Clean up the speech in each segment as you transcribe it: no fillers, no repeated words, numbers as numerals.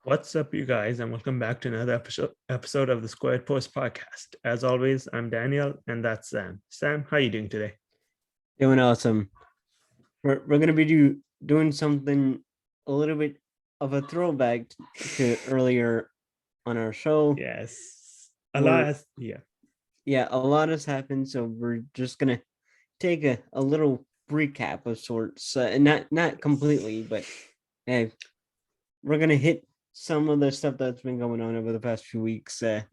What's up, you guys, and welcome back to another episode of the Squared Post podcast. As always, I'm Daniel, and that's Sam. Sam, how are you doing today? Doing awesome. We're gonna be doing something a little bit of a throwback to earlier on our show. Yes, a lot We're has, yeah, a lot has happened, so we're just gonna take a little recap of sorts, and not completely, but hey, we're gonna hit some of the stuff that's been going on over the past few weeks yes,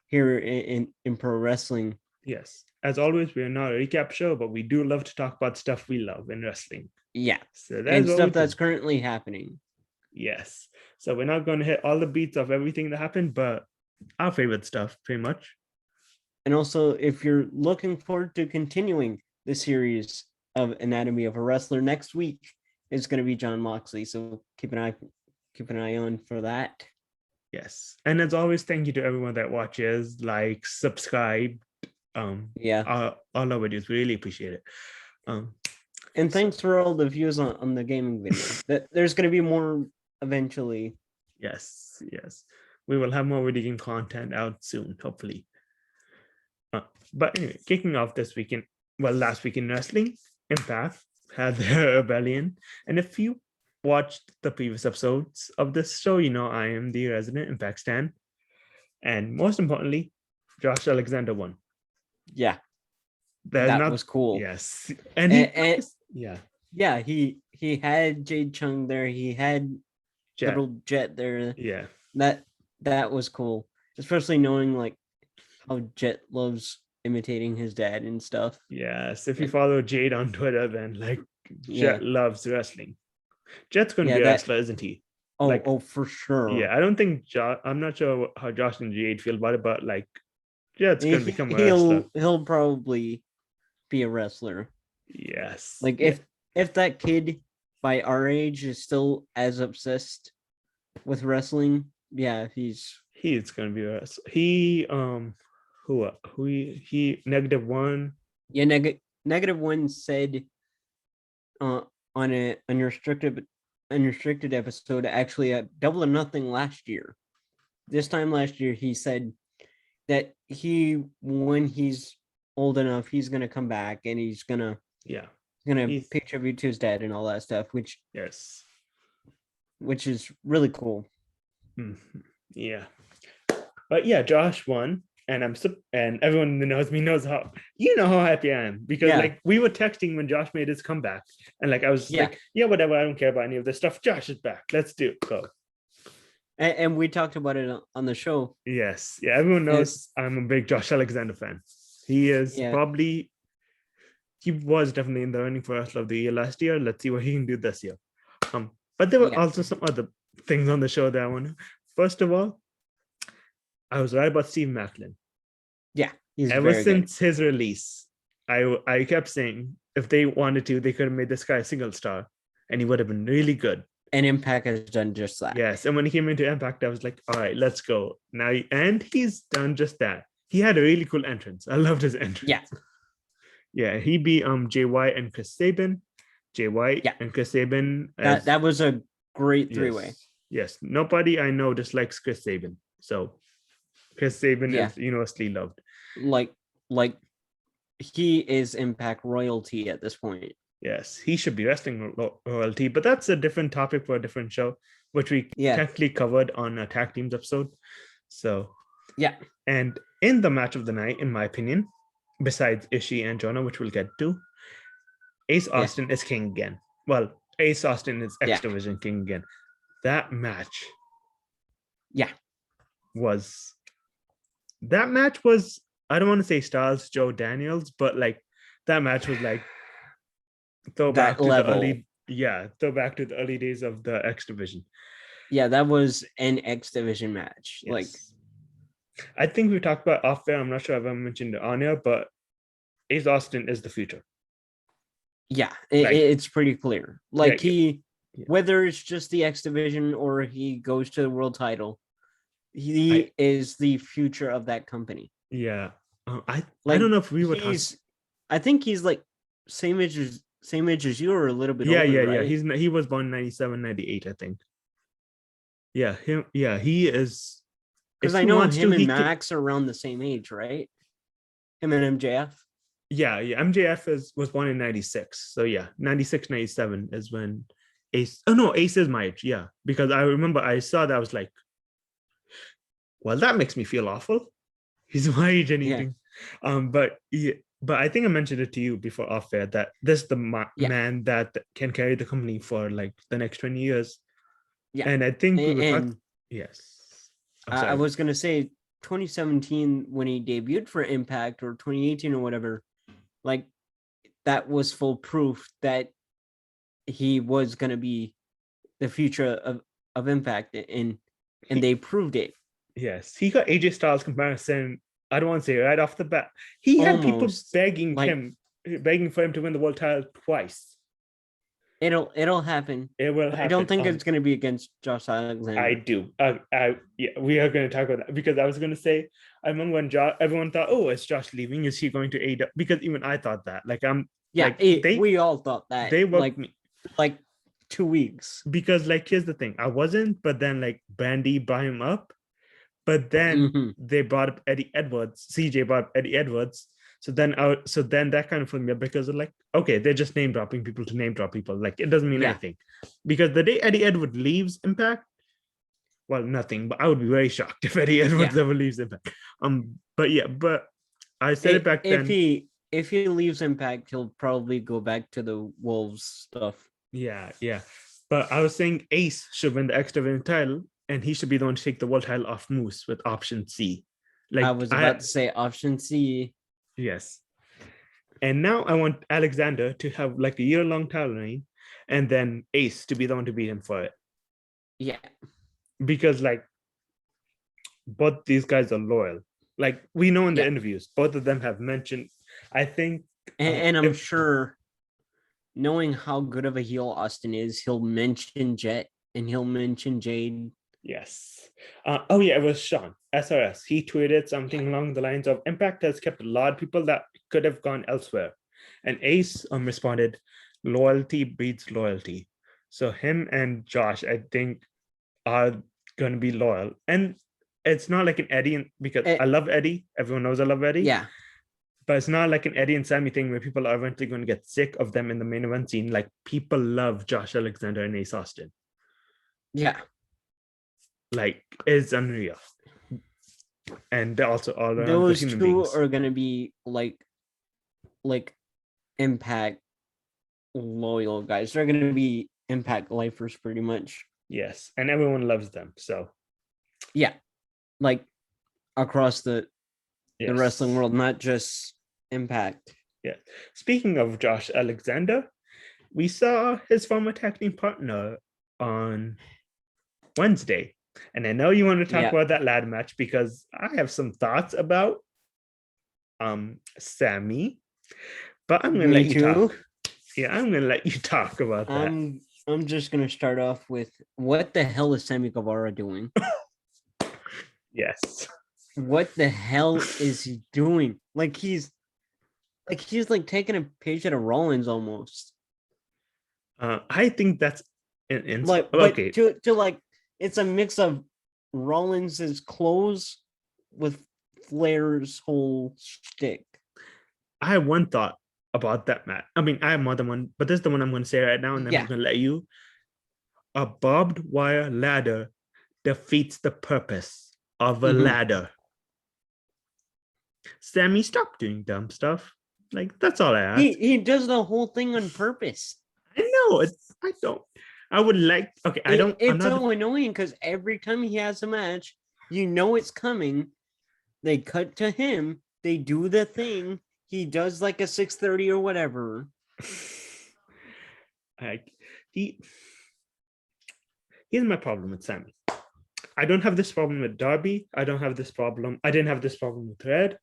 here in pro wrestling. yes. As always, we are not a recap show, but we do love to talk about stuff we love in wrestling. Yeah, So that's and what we stuff do. that's currently happening. Yes. So we're not going to hit all the beats of everything that happened, but our favorite stuff, pretty much. And also, if you're looking forward to continuing the series of Anatomy of a Wrestler, next week is going to be John Moxley. So keep an eye on for that. Yes. And as always, thank you to everyone that watches, likes, subscribe. Yeah. All our videos. We really appreciate it. And thanks for all the views on the gaming video. There's going to be more eventually. Yes, yes. We will have more video game content out soon, hopefully. But anyway, kicking off this weekend, last week in wrestling, Impact had their rebellion. And if you watched the previous episodes of this show, you know I am the resident Impact stan. And most importantly, Josh Alexander won. Yeah. That not, was cool. Yes. And he had Jade Chung there. He had little Jet there. Yeah. That was cool. Especially knowing like how Jet loves imitating his dad and stuff. Yes, if you follow Jade on Twitter, then Jet loves wrestling. Jet's going to be a wrestler, isn't he? Oh, for sure. Yeah, I don't think I'm not sure how Josh and Jade feel about it, but Jet's going to become a wrestler. He'll probably be a wrestler. Yes. If that kid by our age is still as obsessed with wrestling, yeah, he's going to be a wrestler. He -1. Yeah, -1 said on an unrestricted episode, actually at Double or Nothing last year. This time last year, he said that when he's old enough, he's gonna come back and he's gonna pay tribute to his dad and all that stuff, which is really cool. Mm-hmm. Yeah, but yeah, Josh won. And everyone who knows me knows how happy I am, because we were texting when Josh made his comeback, and I was whatever, I don't care about any of this stuff. Josh is back. Let's do it. Go. And we talked about it on the show. Yes. Yeah. Everyone knows I'm a big Josh Alexander fan. He is he was definitely in the running for Wrestler of the Year last year. Let's see what he can do this year. But there were also some other things on the show that I want to. First of all, I was right about Steve Macklin. Yeah. Ever since his release, I kept saying if they wanted to, they could have made this guy a single star and he would have been really good. And Impact has done just that. Yes. And when he came into Impact, I was like, all right, let's go. And he's done just that. He had a really cool entrance. I loved his entrance. Yeah. Yeah. He beat Jay White and Chris Sabin. Jay White and Chris Sabin. That was a great three-way. Yes. Nobody I know dislikes Chris Sabin. So Chris Sabin is universally loved. Like he is Impact royalty at this point. Yes, he should be wrestling royalty, but that's a different topic for a different show, which we technically covered on a tag teams episode. So and in the match of the night, in my opinion, besides Ishii and Jonah, which we'll get to, Ace Austin is king again. Well, Ace Austin is X Division king again. That match was I don't want to say Styles Joe Daniels, but that match was throwback to the early days of the X Division. Yeah, that was an X Division match. Yes. I think we talked about off air. I'm not sure if I mentioned it on air, but Ace Austin is the future. Yeah, it's pretty clear. Whether it's just the X Division or he goes to the world title, he is the future of that company. Yeah, I don't know if we would. I think he's same age as you, or a little bit older. Right? He was born 97, 98, I think. Yeah, him. Yeah, he is. Because If I he know wants to, him and he can. Max are around the same age, right? Him and MJF. Yeah. MJF was born in 96. So yeah, 96, 97 is when Ace. Oh no, Ace is my age. Yeah. Because I remember I saw that, I was like, well, that makes me feel awful. He's my age and Yeah, eating. But yeah, but I think I mentioned it to you before off air that this is the yeah, man that can carry the company for like the next 20 years. yeah. And I think we were talking. And Yes. I'm I sorry. was gonna say 2017 when he debuted for Impact, or 2018 or whatever, like that was full proof that he was gonna be the future of Impact, and He, they proved it yes, he got AJ Styles comparison. I don't want to say right off the bat. He had people almost. Like begging for him to win the world title twice. it'll happen. It will But I don't happen. think it's gonna be against Josh I Alexander. do. Yeah, we are going to talk about that because I was going to say, I remember when everyone thought, oh, is Josh leaving? Is he going to AEW? Because even I thought that. Like, I'm Yeah, like, they we all thought that they worked me like 2 weeks. because, like, here's the thing, I wasn't, but then like Brandy brought him up, but then Hmm. they brought up Eddie Edwards. CJ brought up Eddie Edwards. So then that kind of put me up because of like, okay, they're just name dropping people to name drop people. Like, it doesn't mean Yeah, anything because the day Eddie Edwards leaves Impact, well, nothing, but I would be very shocked if Eddie yeah. Edwards ever leaves Impact. But yeah, but I said it back If then. he leaves Impact, he'll probably go back to the Wolves stuff. Yeah. But I was saying Ace should win the X Division title, and he should be the one to take the world title off Moose with option C. I Like was I about to say option C. yes. And now I want Alexander to have like a year-long title reign, and then Ace to be the one to beat him for it. Yeah, Because like both these guys are loyal. Like we know in the yeah, interviews, both of them have mentioned. I think and I'm if sure, knowing how good of a heel Austin is, he'll mention Jet and he'll mention Jade. yes. Oh yeah, it was Sean SRS. He tweeted Yeah, something along the lines of Impact has kept a lot of people that could have gone elsewhere. And Ace responded, loyalty breeds loyalty. So him and Josh, I think, are gonna be loyal. And it's not like an Eddie because I Eh, love Eddie. Everyone knows I love Eddie. yeah, But it's not like an Eddie and Sammy thing where people are eventually going to get sick of them in the main event scene. Like people love Josh Alexander and Ace Austin. yeah. Like it's unreal. And they're also all around good Those human two beings. are gonna be like Impact loyal guys. They're gonna be Impact lifers pretty much. Yes. And everyone loves them. So Yeah, like across the wrestling yes. world, not just Impact. Yeah. Speaking of Josh Alexander, we saw his former tag team partner on Wednesday. And I know you want to talk Yeah, about that ladder match because I have some thoughts about Sammy, but I'm gonna let me you too. talk. Yeah, I'm gonna let you talk about that. I'm just gonna start off with, what the hell is Sammy Guevara doing? Yes. What the hell is he doing? He's like taking a page out of Rollins almost. I think that's But okay. to like, it's a mix of Rollins's clothes with Flair's whole shtick. I have one thought about that, Matt. I mean, I have more than one, but this is the one I'm going to say right now, and then I'm Yeah. going to let you. A barbed wire ladder defeats the purpose of a Mhm. ladder. Sammy, stop doing dumb stuff. Like that's all I ask. He does the whole thing on purpose. I know it's. I don't. I would like. Okay, I don't. I'm It's not. so annoying because every time he has a match, you know it's coming. They cut to him. They do the thing. He does like a 630 or whatever. I, he. Here's my problem with Sammy. I don't have this problem with Darby. I don't have this problem. I didn't have this problem with Red,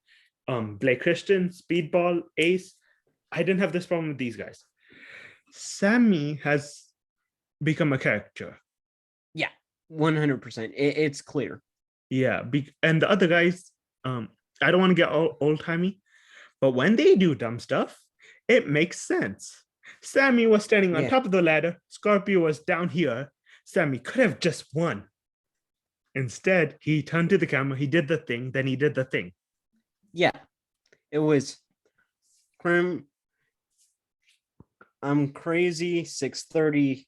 Blake Christian, Speedball, Ace. I didn't have this problem with these guys. Sammy has become a character. Yeah, 100%. It's clear. Yeah, and the other guys, I don't want to get old timey, but when they do dumb stuff, it makes sense. Sammy was standing on Yeah, top of the ladder. Scorpio was down here. Sammy could have just won. Instead, he turned to the camera, he did the thing, then he did the thing. Yeah, it was I'm crazy 6:30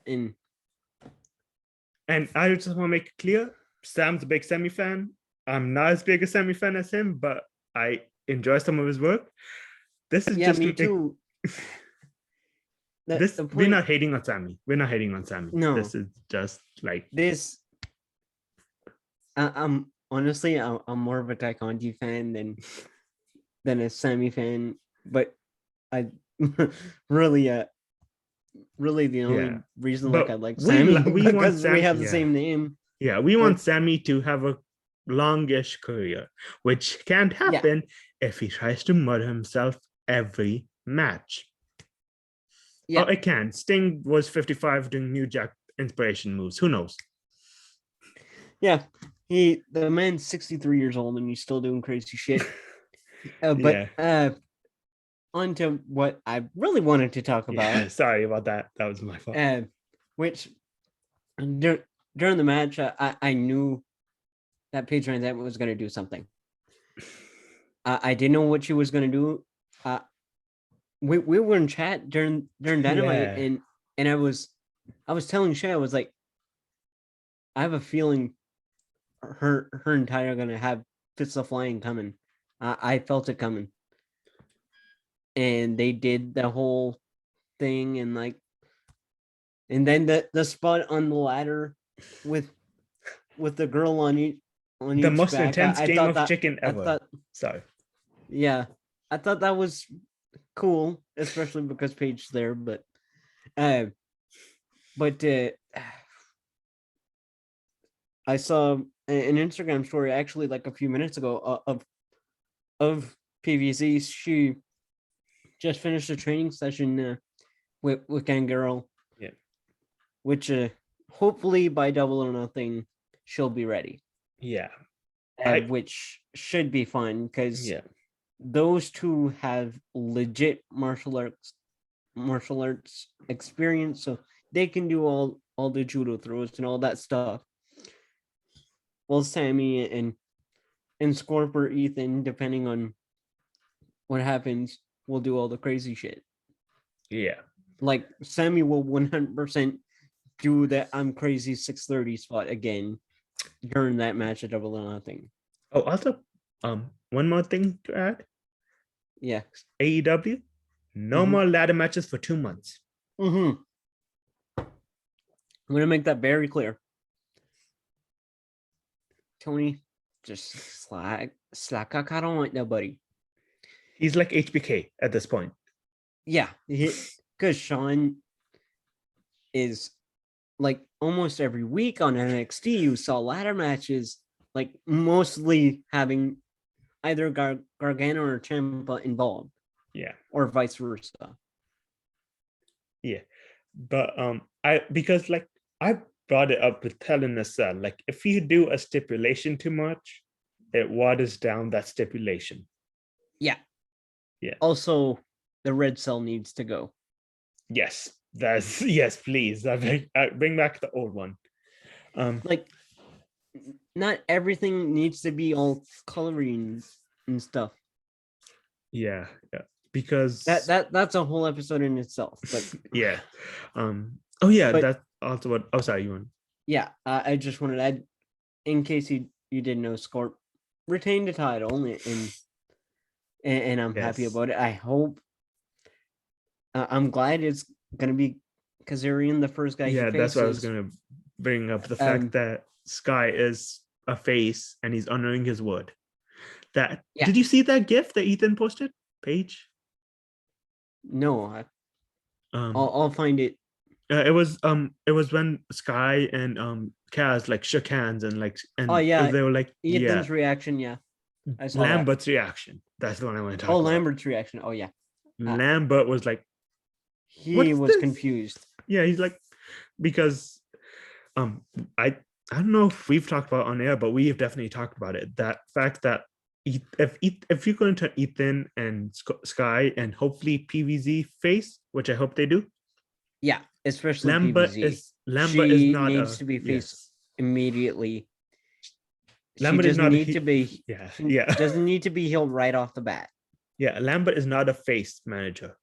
in. And I just want to make it clear, Sam's a big Sammy fan. I'm not as big a Sammy fan as him, but I enjoy some of his work. This is Yeah, just me too. this The we're point, not hating on Sammy. We're not hating on Sammy. no, This is just like this I'm honestly I'm more of a Taekwondo fan than a Sammy fan, but I really really the only yeah. reason like I But like we Sammy we want because we Sam. have the Yeah, same name. yeah. We But want Sammy to have a longish career, which can't yeah, happen if he tries to murder himself every match. yeah, Oh, it can. Sting was 55 doing New Jack inspiration moves. Who knows? yeah. The man's 63 years old and he's still doing crazy shit. But Yeah. On to what I really wanted to talk Yeah. about, Sorry about that. That was my fault. which during the match, I knew that Paige Van Zandt was going to do something. I didn't know what she was going to do. We were in chat during Dynamite, Yeah. and I was telling Shay, I was like, I have a feeling her and Ty are going to have Fits of Flying coming. I felt it coming, and they did the whole thing, and like, and then the spot on the ladder with the girl on each The most back. intense I game thought of that chicken I ever. thought Sorry. yeah, I thought that was cool, especially because Paige's there. But uh, I saw an Instagram story actually like a few minutes ago of PVZ. She just finished a training session with Gangrel. Yeah. Which hopefully by Double or Nothing she'll be ready. Yeah. Which should be fun because yeah. those two have legit martial arts experience, so they can do all the judo throws and all that stuff. Well, Sammy and Scorp or Ethan, depending on what happens, will do all the crazy shit. Yeah. Like Sammy will 100% do that I'm crazy 6:30 spot again during that match at Double or Nothing. Oh, also, one more thing to add. Yeah. AEW, no more ladder matches for 2 months. I'm gonna make that very clear. Tony, just slack. I don't want nobody. He's like HBK at this point. Yeah, because Sean is like almost every week on NXT. You saw ladder matches, like mostly having either Gargano or Ciampa involved. Yeah, or vice versa. Yeah, but because like I brought it up with telling us like if you do a stipulation too much, it waters down that stipulation. Yeah. Yeah. Also, the red cell needs to go. Yes, that's yes, please. I bring back the old one. Like, not everything needs to be all coloring and stuff. Yeah, because that's a whole episode in itself. But yeah. Oh yeah, that's also what. Oh, sorry, you want? Yeah, I just wanted to add, in case you didn't know, Scorp retained the title, and I'm happy about it. I hope. I'm glad it's gonna be Kazarian, the first guy. Yeah, that's what I was gonna bring up. The fact that Sky is a face and he's honoring his word. Did you see that GIF that Ethan posted, Paige? No, I'll find it. It was when Sky and Kaz like shook hands and they were like Ethan's reaction. Yeah, I saw Lambert's reaction. That's the one I want to talk about. Lambert's reaction. Oh yeah, Lambert was like, he was confused. Yeah, he's like, because I don't know if we've talked about it on air, but we have definitely talked about it. That fact that if you're going to turn Ethan and Sky and hopefully PVZ face, which I hope they do. Yeah, especially Lambert PVZ. Lambert is not needs to be face immediately. She Lambert is doesn't not a need to be. yeah, She yeah. doesn't need to be healed right off the bat. Yeah, Lambert is not a face manager.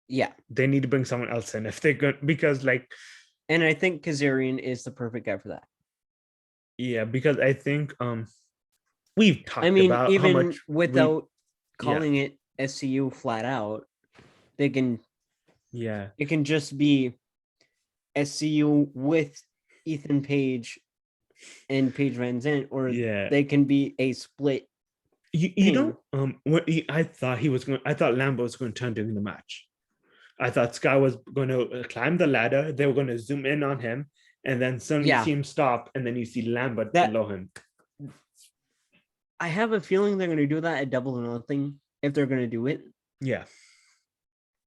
Yeah, They need to bring someone else in if they're good, because like, and I think Kazarian is the perfect guy for that. yeah, because I think we've I talked mean, about how even much without yeah, calling it SCU flat out, they can. yeah, It can just be SCU with Ethan Page and Paige Van Zandt, or yeah. they can be a split. You know, what I thought he was going. I thought Lambert was going to turn during the match. I thought Sky was going to climb the ladder. They were going to zoom in on him, and then suddenly Yeah. see him stop, and then you see Lambert That below him. I have a feeling they're going to do that at Double or Nothing if they're going to do it, Yeah,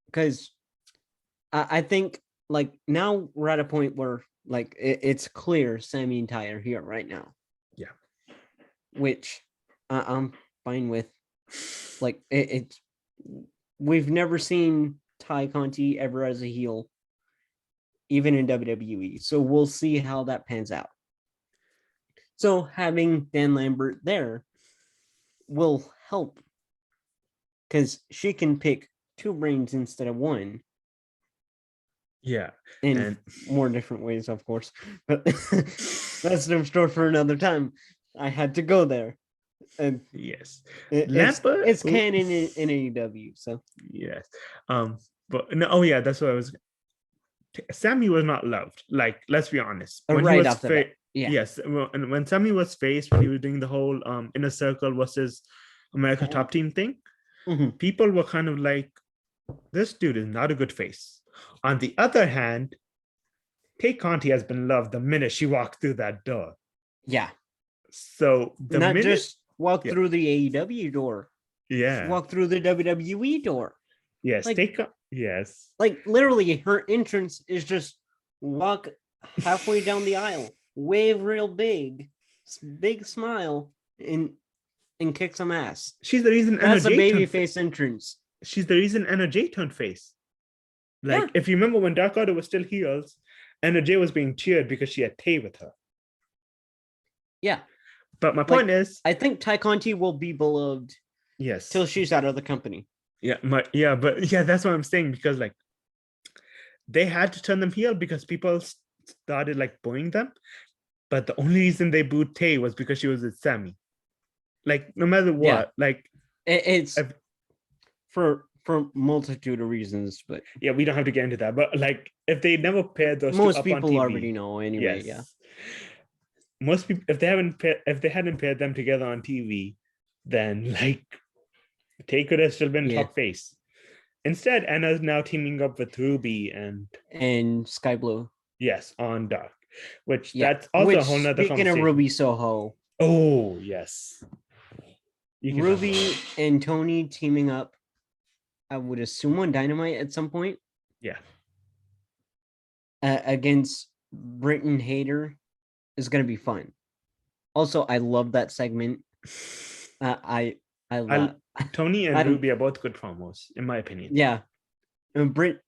because I think like now we're at a point where like it's clear Sammy and Ty are here right now. yeah, Which I'm fine with. Like it's we've never seen Ty Conti ever as a heel, even in WWE. So we'll see how that pans out. So having Dan Lambert there will help because she can pick two brains instead of one. yeah, In and more different ways, of course. But that's no story for another time. I had to go there. And yes, Lambert. it's canon in AEW. So Yes, but no. Oh yeah, that's what I was. Sammy was not loved. Like, let's be honest. When he right was off the bat. Yeah. yes, and when Sammy was faced, when he was doing the whole inner circle versus America Top Team thing, Mhm. people were kind of like, this dude is not a good face. On the other hand, Tay Conti has been loved the minute she walked through that door. Yeah. So the Not minute, just walk yeah, through the AEW door. yeah, Walk through the WWE door. yes, Like, yes, like literally her entrance is just walk halfway down the aisle, wave real big, big smile, and kick some ass. she's the reason That's a NRJ baby turned. face entrance. She's the reason NRJ turned face. Like, Yeah. if you remember when Dark Order was still heels, NRJ was being cheered because she had Tay with her. Yeah. But my point is, I think Ty Conti will be beloved yes, till she's out of the company. yeah, but yeah, that's what I'm saying, because like they had to turn them heel because people started like booing them. But the only reason they booed Tay was because she was with Sammy. Like, no matter what, Yeah. like It's for multitude of reasons, but yeah, we don't have to get into that. But like, if they never paired those most two up people on TV, already know anyway. yes, Yeah. most people, if they hadn't paired them together on TV, then like Tay could have still been top face. Instead, Anna's now teaming up with Ruby and Sky Blue. Yes, on Dark, which that's also a whole nother Speaking conversation. of Ruby Soho, oh yes, Ruby and Tony teaming up, I would assume on Dynamite at some point. Yeah. Against Britton Hater is going to be fun. Also, I love that segment. I love Tony and Ruby are both good promos, in my opinion. Yeah, and Britt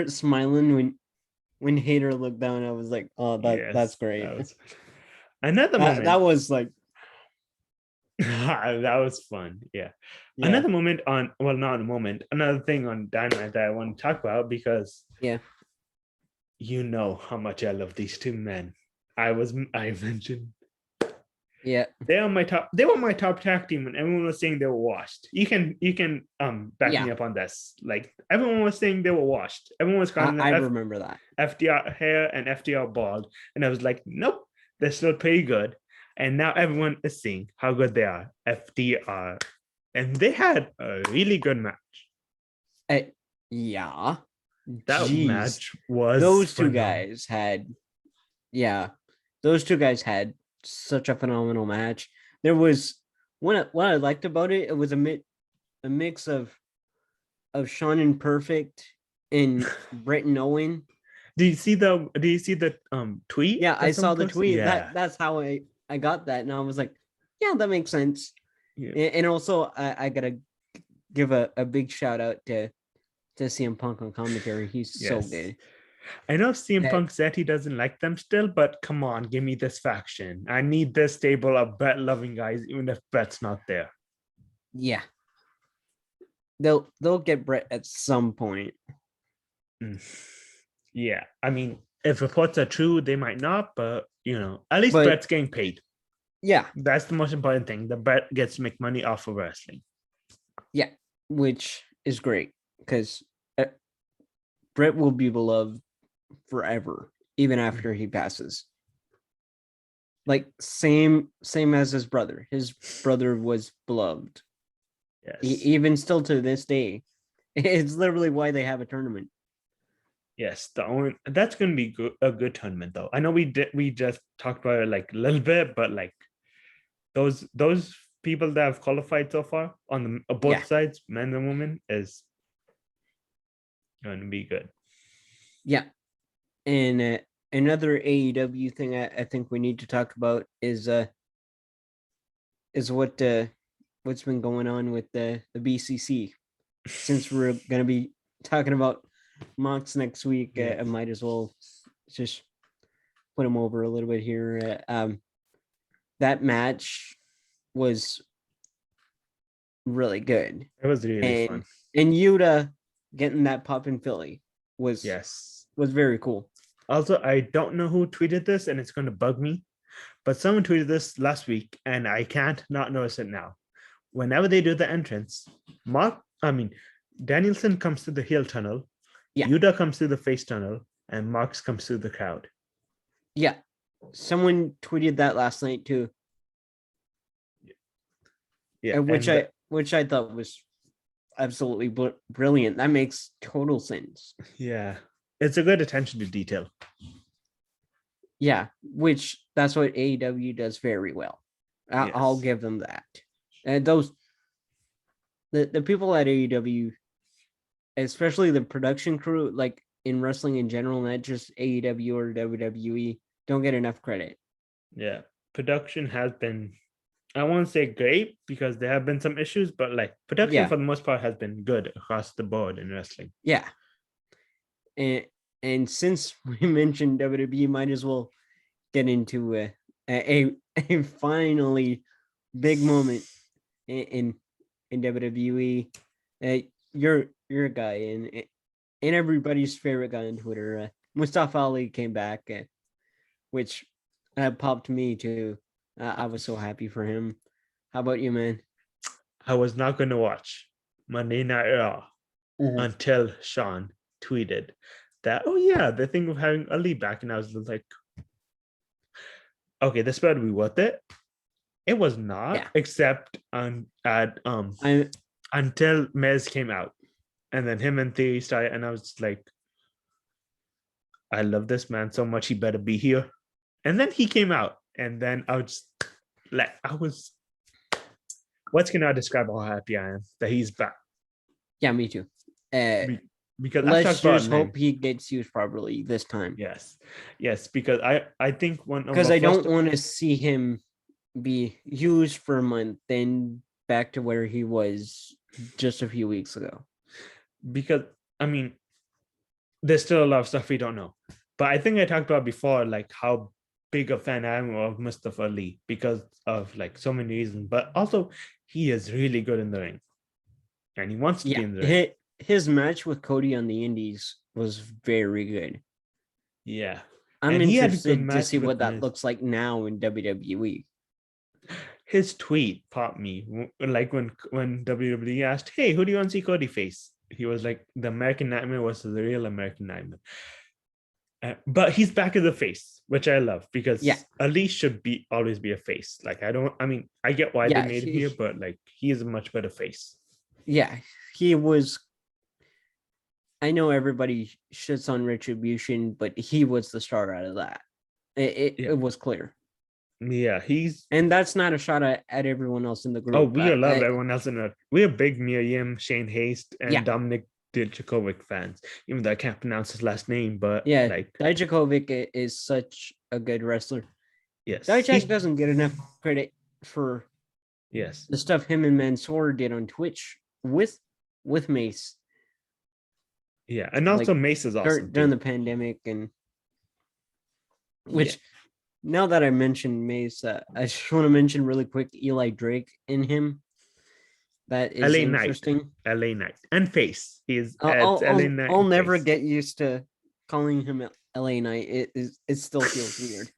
smiling when Hater looked down. I was like, oh, that's great. Another moment. That was like that was fun. Yeah. Another moment on, well, not a moment, another thing on Dynamite that I want to talk about, because you know how much I love these two men. I mentioned they were my top tag team, and everyone was saying they were washed. You can back me up on this. Like, everyone was saying they were washed. Everyone was calling them remember that FTR hair and FTR bald, and I was like, nope, they're still pretty good. And now everyone is seeing how good they are, FTR, and they had a really good match. That match was those two guys had such a phenomenal match. There was what I liked about it. It was a mix of Sean and Perfect and Brett and Owen. Do you see the tweet? Yeah, I saw the tweet. Yeah. That's how I got that, and I was like, yeah, that makes sense. Yeah. And also, I gotta give a big shout out to CM Punk on commentary. He's so good. I know CM that- Punk said he doesn't like them still, but come on, give me this faction. I need this stable of Brett loving guys, even if Brett's not there. yeah. They'll get Brett at some point. Yeah, I mean, if reports are true, they might not, but at least But- Brett's getting paid. Yeah, That's the most important thing. The Brett gets to make money off of wrestling. yeah, which is great because Brett will be beloved forever, even after he passes. Like same as his brother. His brother was beloved. Yes. Even still to this day. It's literally why they have a tournament. Yes, that's going to be a good tournament though. I know we just talked about it like a little bit, but like those people that have qualified so far on the both sides, men and women, is going to be good. Yeah, and another AEW thing I think we need to talk about is what's been going on with the BCC. Since we're going to be talking about Mox next week, I might as well just put him over a little bit here. That match was really good. It was really fun. And Yuta getting that pop in Philly was very cool. Also, I don't know who tweeted this, and it's going to bug me, but someone tweeted this last week, and I can't not notice it now. Whenever they do the entrance, Danielson comes to the heel tunnel, Yuta comes to the face tunnel, and Mox comes to the crowd. Yeah. Someone tweeted that last night too. Yeah. Which I thought was absolutely brilliant. That makes total sense. Yeah. It's a good attention to detail. Yeah, which that's what AEW does very well. I'll give them that. And the people at AEW, especially the production crew, like in wrestling in general, not just AEW or WWE, don't get enough credit. Yeah, production has been, I won't say great because there have been some issues, but like production for the most part has been good across the board in wrestling. Yeah. And since we mentioned WWE, might as well get into a finally big moment in WWE. Your guy and everybody's favorite guy on Twitter, Mustafa Ali, came back, which popped me too. I was so happy for him. How about you, man? I was not going to watch Monday Night Raw until Sean tweeted that, oh yeah, the thing of having Ali back, and I was like, okay, this better be worth it. It was not, except until Miz came out, and then him and Theory started, and I was like, I love this man so much, he better be here. And then he came out, and then I was like, what can I describe how happy I am that he's back? Yeah, me too. Because let's just hope he gets used properly this time. Yes, because I think because I don't want to see him be used for a month, then back to where he was just a few weeks ago. Because there's still a lot of stuff we don't know, but I think I talked about before, like how big a fan I am of Mustafa Ali because of like so many reasons, but also he is really good in the ring, and he wants to be in the ring. His match with Cody on the Indies was very good. Yeah, I'm interested to see what that looks like now in WWE. His tweet popped me, like when WWE asked, "Hey, who do you want to see Cody face?" He was like, "The American Nightmare was the real American Nightmare." But he's back as a face, which I love because Ali should always be a face. Like I get why they made him here, but like he is a much better face. Yeah, he was. I know everybody shits on Retribution, but he was the star out of that. It was clear. Yeah, and that's not a shot at everyone else in the group. Oh, we love everyone else in it. We're big Miriam, Shane Haste, and Dominic Dijakovic fans, even though I can't pronounce his last name. But Dijakovic is such a good wrestler. Yes, Dijak doesn't get enough credit for the stuff him and Mansoor did on Twitch with Mace. Yeah, and also like Mace is awesome during too. the pandemic, and Yeah. which now that I mentioned Mace, I just want to mention really quick Eli Drake in him. That is LA Knight, interesting. LA Knight, and Face. He's I'll it's LA Knight I'll and never Face. get used to calling him LA Knight. It still feels weird.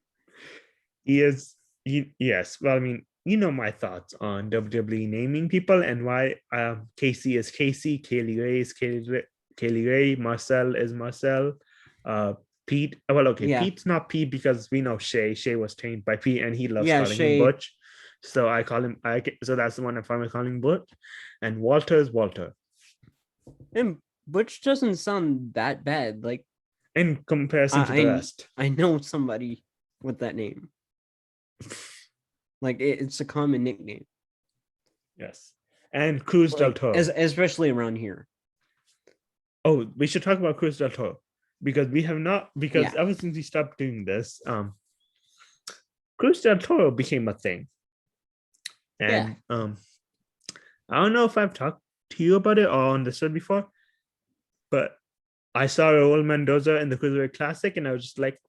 He is. Yes. Well, I mean, you know my thoughts on WWE naming people and why Casey is Casey, Kaylee Ray is Kaylee Ray, Marcel is Marcel, uh, Pete. Well, okay, Yeah, Pete's not Pete because we know Shay. Shay was trained by Pete, and he loves yeah, calling him Shay. Butch. So I call him. So that's the one I'm finally calling Butch, and Walter is Walter. And Butch doesn't sound that bad. Like In comparison to the I rest. I know somebody with that name. Like it's a common nickname. Yes. And Cruz del Like Toro. especially around here. Oh, we should talk about Cruz del Toro because we have not, because Yeah. ever since we stopped doing this, Cruz del Toro became a thing. Yeah. And I don't know if I've talked to you about it or understood before, but I saw Raul Mendoza in the Cruiserweight Classic and I was just like,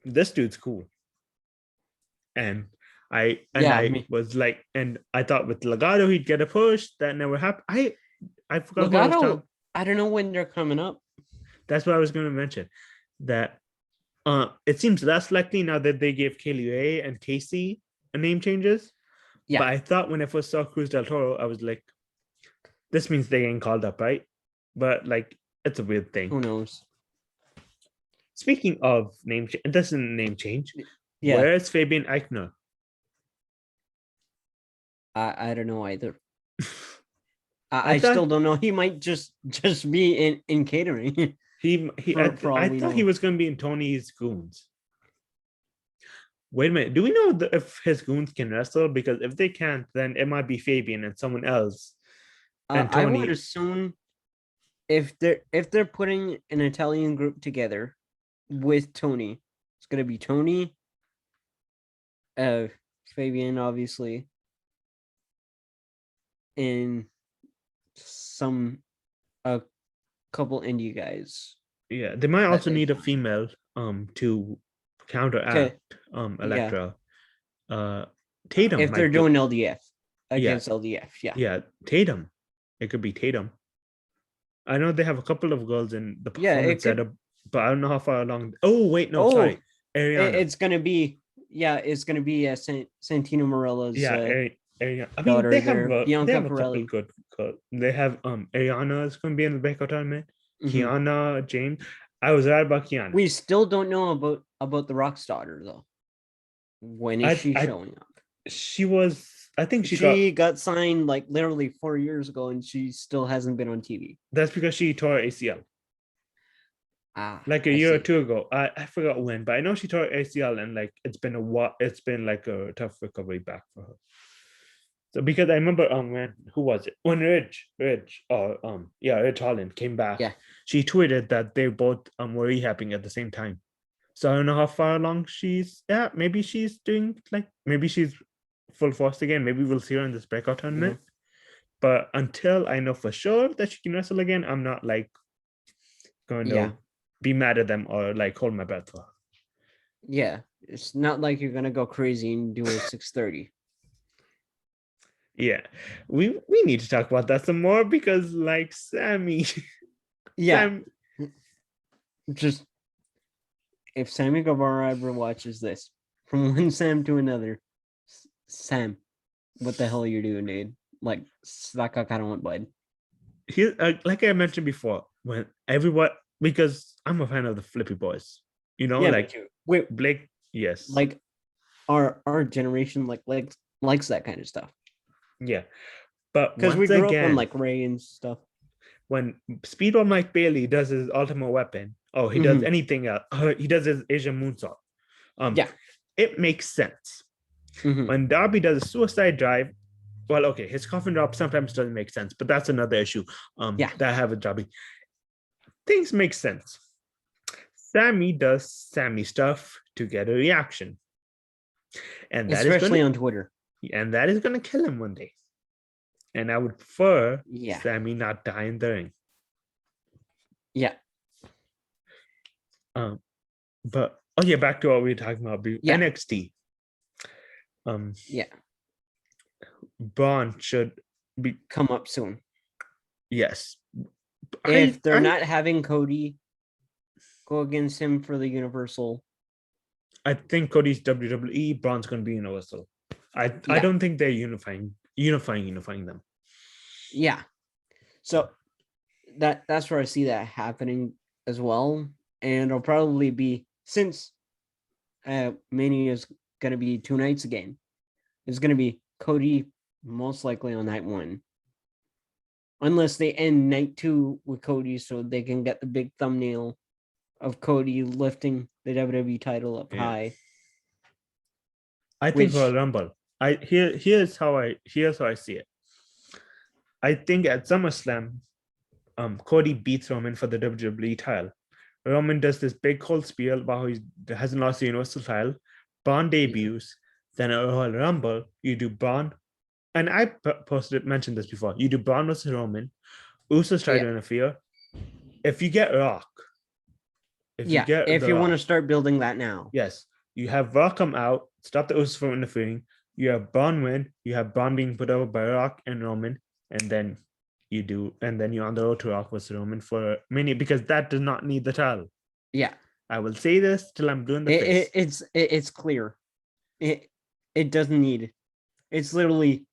this dude's cool. And I was like, and I thought with Legato he'd get a push. That never happened. I forgot who I was Legato, talking. I don't know when they're coming up. That's what I was going to mention. That it seems less likely now that they gave Kaylee Ray and Casey a name changes. Yeah. But I thought when I first saw Cruz del Toro, I was like, this means they're getting called up, right? But like, it's a weird thing. Who knows? Speaking of name change, it doesn't name change. Yeah. Where is Fabian Eichner? I don't know either. I I still don't know. He might just be in catering. I thought he was going to be in Tony's Goons. Wait a minute. Do we know if his Goons can wrestle? Because if they can't, then it might be Fabian and someone else. And I Tony. would assume if they're putting an Italian group together with Tony, it's gonna be Tony, Fabian, obviously, and a couple indie guys. Yeah, they might also need a female to counteract Electra. Yeah. Tatum. If they're doing LDF against yeah. LDF, yeah. Yeah, Tatum. It could be Tatum. I know they have a couple of girls in the performance setup, but I don't know how far along. Oh, wait, no, sorry. Ariana. It's gonna be Santino Morella's Ariana. I mean, daughter they have Bianca a Pirelli. couple good. They have Ariana is going to be in the breakout tournament. Kiana, James. I was right about Kiana. We still don't know about the Rock's daughter though. When is she showing up? She was. I think she got signed like literally 4 years ago, and she still hasn't been on TV. That's because she tore ACL. Like a year or two ago. I forgot when, but I know she tore ACL, and like it's been a while. It's been like a tough recovery back for her. So because I remember when who was it? When Ridge Holland came back. Yeah. She tweeted that they both were rehabbing at the same time. So I don't know how far along she's at. Maybe she's doing maybe she's full force again. Maybe we'll see her in this breakout tournament. But until I know for sure that she can wrestle again, I'm not going to be mad at them or hold my breath for her. Yeah. It's not like you're gonna go crazy and do a 630. Yeah, we need to talk about that some more because Sammy. Yeah. Just if Sammy Guevara ever watches this, from one Sam to another, Sam, what the hell are you doing, dude? Slack I kind of want bud. He, like I mentioned before, when everyone, because I'm a fan of the Flippy Boys, wait, Blake, yes, our generation likes that kind of stuff. Yeah, but because we grew up on Ray and stuff. When Speedball Mike Bailey does his Ultimate Weapon, he does anything else. He does his Asian moonsault. It makes sense. When Darby does a suicide dive, well, okay, his coffin drop sometimes doesn't make sense, but that's another issue. That I have with Darby. Things make sense. Sammy does Sammy stuff to get a reaction, and that especially on Twitter. And that is going to kill him one day. And I would prefer Sammy not die in the ring. Yeah. But back to what we were talking about. Yeah. NXT. Yeah. Braun should be Come up soon. yes. If they're not having Cody go against him for the Universal, I think Cody's WWE, Braun's going to be Universal. I don't think they're unifying them. Yeah. So that's where I see that happening as well. And it'll probably be, since Mania is going to be 2 nights again, it's going to be Cody most likely on night 1. Unless they end night 2 with Cody so they can get the big thumbnail of Cody lifting the WWE title up high. I think Royal Rumble. Here's how I see it. I think at SummerSlam, Cody beats Roman for the WWE title. Roman does this big cold spiel about how he hasn't lost the Universal title. Braun debuts. Then at Royal Rumble, you do Braun, and I mentioned this before. You do Braun versus Roman. Usos try to interfere. If you get Rock, if you want to start building that now, yes, you have Rock come out, stop the Usos from interfering. You have Braun win. You have Braun being put over by Rock and Roman, and then you're on the road to Rock versus Roman for Mania, because that does not need the title. Yeah, I will say this till I'm blue in the face. It's clear. It doesn't need it. It's literally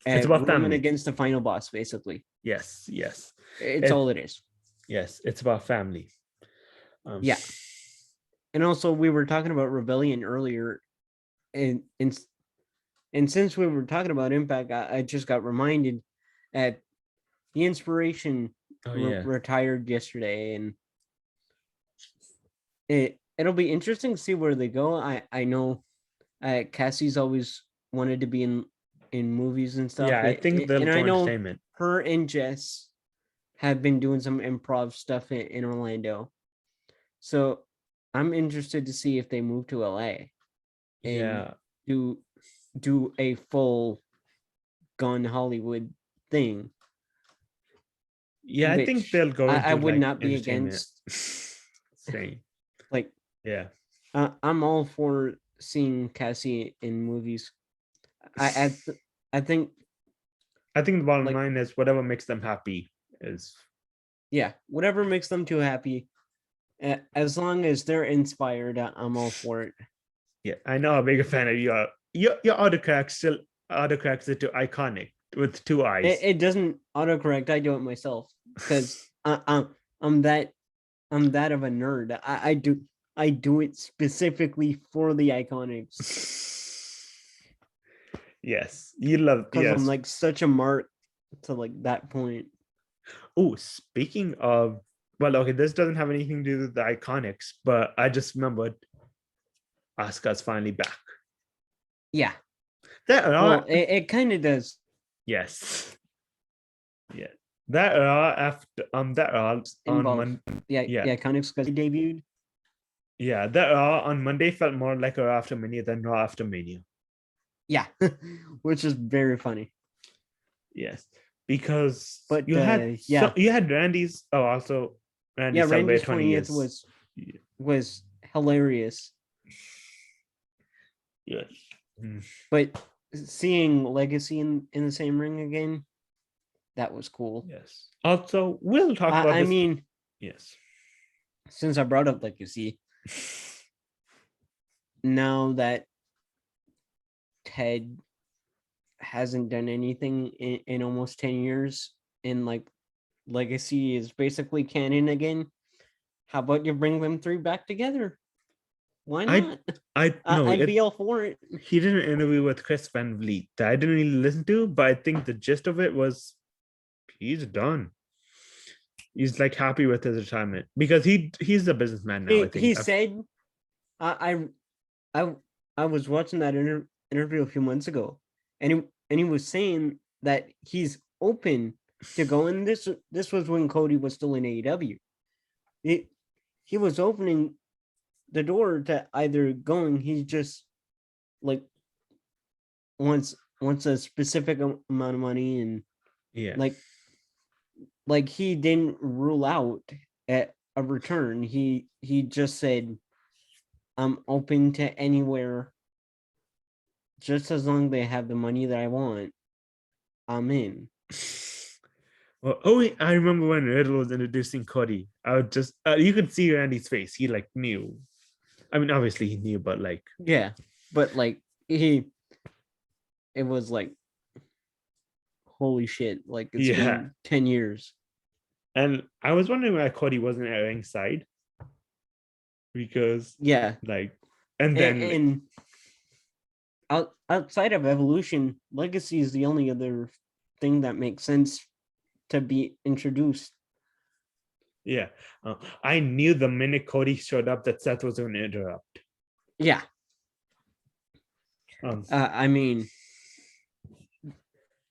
it's about Roman family against the final boss, basically. Yes. It's all it is. Yes, it's about family. Yeah. And also, we were talking about Rebellion earlier, and since we were talking about Impact, I just got reminded that the Inspiration retired yesterday, and it'll be interesting to see where they go. I know Cassie's always wanted to be in movies and stuff. Yeah, I think they'll and go I know entertainment. Her and Jess have been doing some improv stuff in Orlando, so I'm interested to see if they move to LA and do a full Gone Hollywood thing. Yeah, I think they'll go into I would not be against. Same. Like, yeah. I'm all for seeing Cassie in movies. I think the bottom line is whatever makes them happy is. Yeah, whatever makes them too happy. As long as they're inspired, I'm all for it. Yeah, I know how big a fan of you are. Your autocorrect still autocorrects it to iconic with 2 eyes. It doesn't autocorrect. I do it myself because I'm that of a nerd. I do it specifically for the iconics. Yes, you love because I'm like such a mark to like that point. Oh, speaking of, well, okay, this doesn't have anything to do with the iconics, but I just remembered Asuka's finally back. Yeah. It kind of does. Yes. Yeah. That after that on Monday. Yeah, iconics because he debuted. Yeah, that on Monday felt more like a Raw after Mania than Raw after Mania. Yeah, which is very funny. Yes, because but you had Randy's. Oh, also Randy's Randy's 20th was hilarious. Yes, but seeing Legacy in the same ring again, that was cool. Yes. Also, we'll talk about. I mean, yes. Since I brought up Legacy, now that Ted hasn't done anything in almost 10 years, and like Legacy is basically canon again, how about you bring them 3 back together? Why not? I'd be all for it. He did an interview with Chris Van Vliet that I didn't really listen to, but I think the gist of it was he's done. He's like happy with his retirement because he's a businessman now. I think he said, I was watching that interview a few months ago, and he was saying that he's open to going. This was when Cody was still in AEW. He was opening the door to either going. He just like wants a specific amount of money and like he didn't rule out a return. He just said, I'm open to anywhere, just as long as they have the money that I want, I'm in. Well, oh, I remember when Riddle was introducing Cody. I would just you could see Randy's face. He like knew. I mean, obviously he knew, but like Yeah, but like it was like, holy shit! Like it's yeah. been 10 years. And I was wondering why Cody wasn't at ringside because Yeah, like, and then and outside of Evolution, Legacy is the only other thing that makes sense to be introduced. yeah, I knew the minute Cody showed up that Seth was going to interrupt. Yeah, Um, I mean,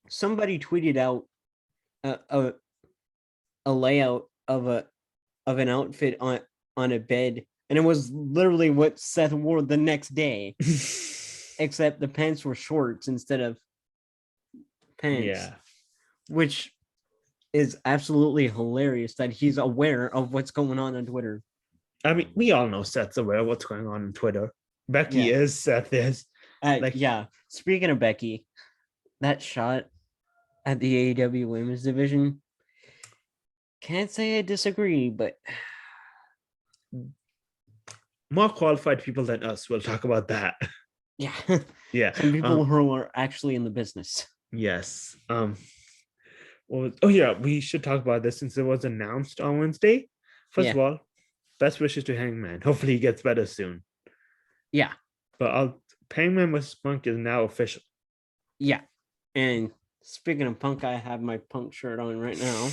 somebody tweeted out a layout of an outfit on a bed, and it was literally what Seth wore the next day, except the pants were shorts instead of pants. yeah, Which is absolutely hilarious that he's aware of what's going on Twitter. I mean, we all know Seth's aware of what's going on Twitter. Becky Yeah. is, Seth is. Like, yeah. Speaking of Becky, that shot at the AEW women's division, can't say I disagree, but more qualified people than us will talk about that. yeah. Yeah. Some people who are actually in the business. Yes. Well, oh yeah, we should talk about this since it was announced on Wednesday. First of all, best wishes to Hangman. Hopefully he gets better soon. Yeah. But Hangman vs. Punk is now official. Yeah. And speaking of Punk, I have my Punk shirt on right now,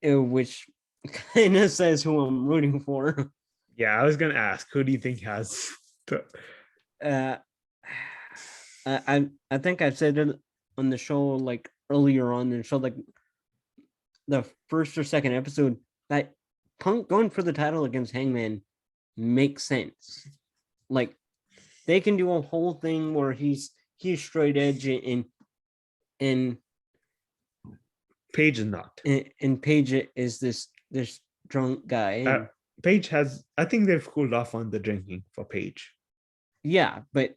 which kind of says who I'm rooting for. Yeah, I was gonna ask, who do you think has? I think I said it on the show like earlier on in the show, like the first or second episode, that Punk going for the title against Hangman makes sense. Like they can do a whole thing where he's straight edge and Paige is not. And Paige is this drunk guy. Paige has, I think they've cooled off on the drinking for Paige. Yeah, but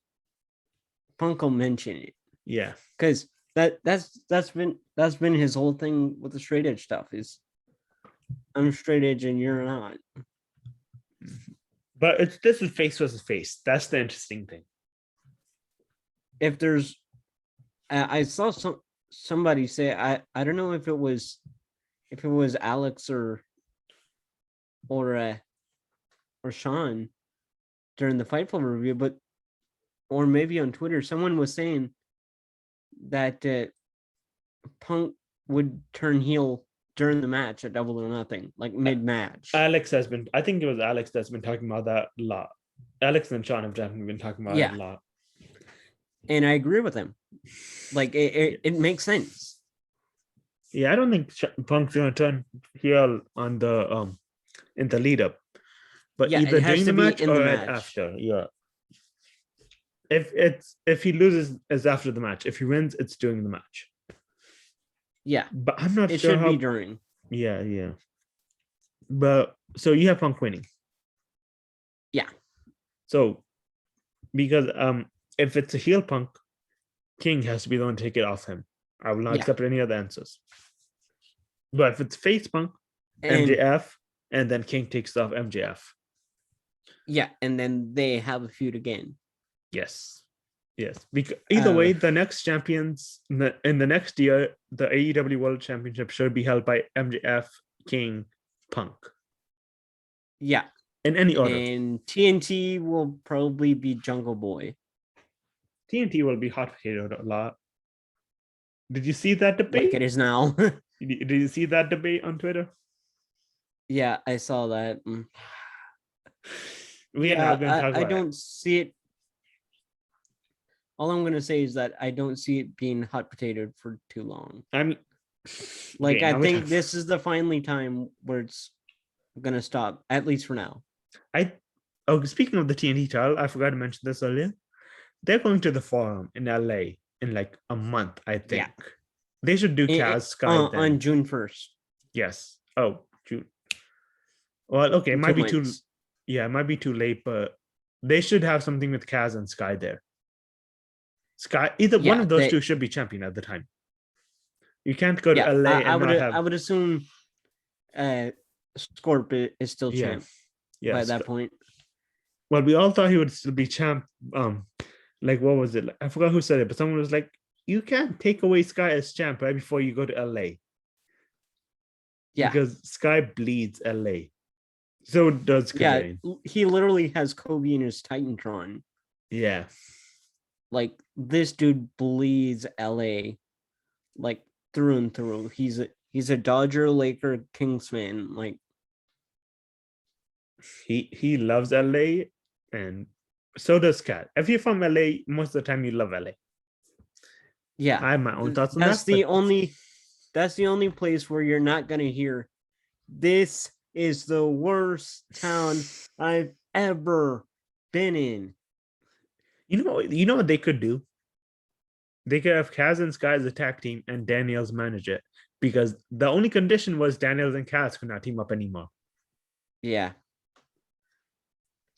Punk will mention it. Yeah, because that's been his whole thing with the straight edge stuff is, I'm straight edge and you're not. But this is face versus face. That's the interesting thing. If there's, I saw somebody say, I don't know if it was Alex or Sean during the Fightful review, but or maybe on Twitter, someone was saying that Punk would turn heel during the match at Double or Nothing, like mid-match. Alex has been, I think it was Alex that's been talking about that a lot. Alex and Sean have definitely been talking about it a lot. And I agree with him. Like it makes sense. Yeah, I don't think Punk's gonna turn heel on the in the lead up, but either during the match or after. Yeah. If he loses, it's after the match. If he wins, it's during the match. Yeah, but I'm not sure. It should be during. Yeah. But so you have Punk winning. Yeah. So because if it's a heel Punk, King has to be the one to take it off him. I will not accept any other answers. But if it's face Punk, MJF, and then King takes off MJF. Yeah, and then they have a feud again. Yes. Because either way, the next champions in the next year, the AEW World Championship should be held by MJF, King, Punk. Yeah. In any order. And TNT will probably be Jungle Boy. TNT will be hot potatoed a lot. Did you see that debate? Like it is now. Did you see that debate on Twitter? Yeah, I saw that. We are not going to talk about I don't see it. All I'm going to say is that I don't see it being hot potatoed for too long. I mean, like, I think this is the finally time where it's going to stop, at least for now. Speaking of the TNT title, I forgot to mention this earlier. They're going to the Forum in LA in like a month, I think. Yeah. They should do Kaz Sky on June 1st. Yes. Oh, June. Well, okay, it in might 2 be too. months. Yeah, it might be too late, but they should have something with Kaz and Sky there. Sky, either one Yeah, of those two should be champion at the time. You can't go to yeah. LA I and would not I have. would assume Scorp is still Yeah, champ by yes. that point. Well, we all thought he would still be champ. Like what was it? I forgot who said it, but someone was like, "You can't take away Sky as champ right before you go to LA Yeah, because Sky bleeds LA. So does yeah. Kazarian. He literally has Kobe in his Titantron. Yeah, Like this dude bleeds LA like through and through. He's a Dodger, Laker, Kings fan. Like he loves LA, and so does Cat. If you're from LA, most of the time you love LA. yeah, I have my own thoughts on that's that, but the only place where you're not gonna hear this is the worst town I've ever been in. you know what they could do? They could have Kaz and Sky as a tag team and Daniels manage it because the only condition was Daniels and Kaz could not team up anymore. Yeah,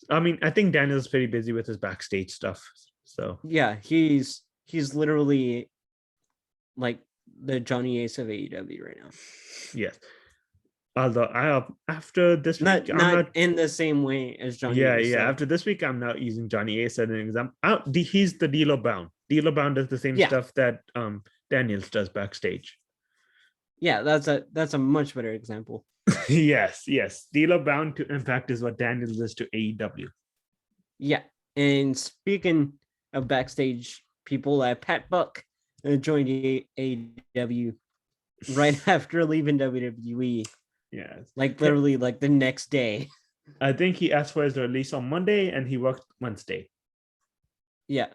I mean, I think Daniel's pretty busy with his backstage stuff. So yeah, he's literally like the Johnny Ace of AEW right now. yes. Although I have after this week, I'm Not not. in the same way as Johnny Yeah, Ace. yeah. So. After this week, I'm not using Johnny Ace as an example. He's the D'Lo Bound. D'Lo Bound does the same Yeah. stuff that Daniels does backstage. Yeah, that's a much better example. Yes, yes. D'Lo Bound to Impact is what Daniels does to AEW. Yeah, and speaking of backstage people, Pat Buck joined AEW right after leaving WWE. Yes, Like literally, like the next day. I think he asked for his release on Monday and he worked Wednesday. Yeah,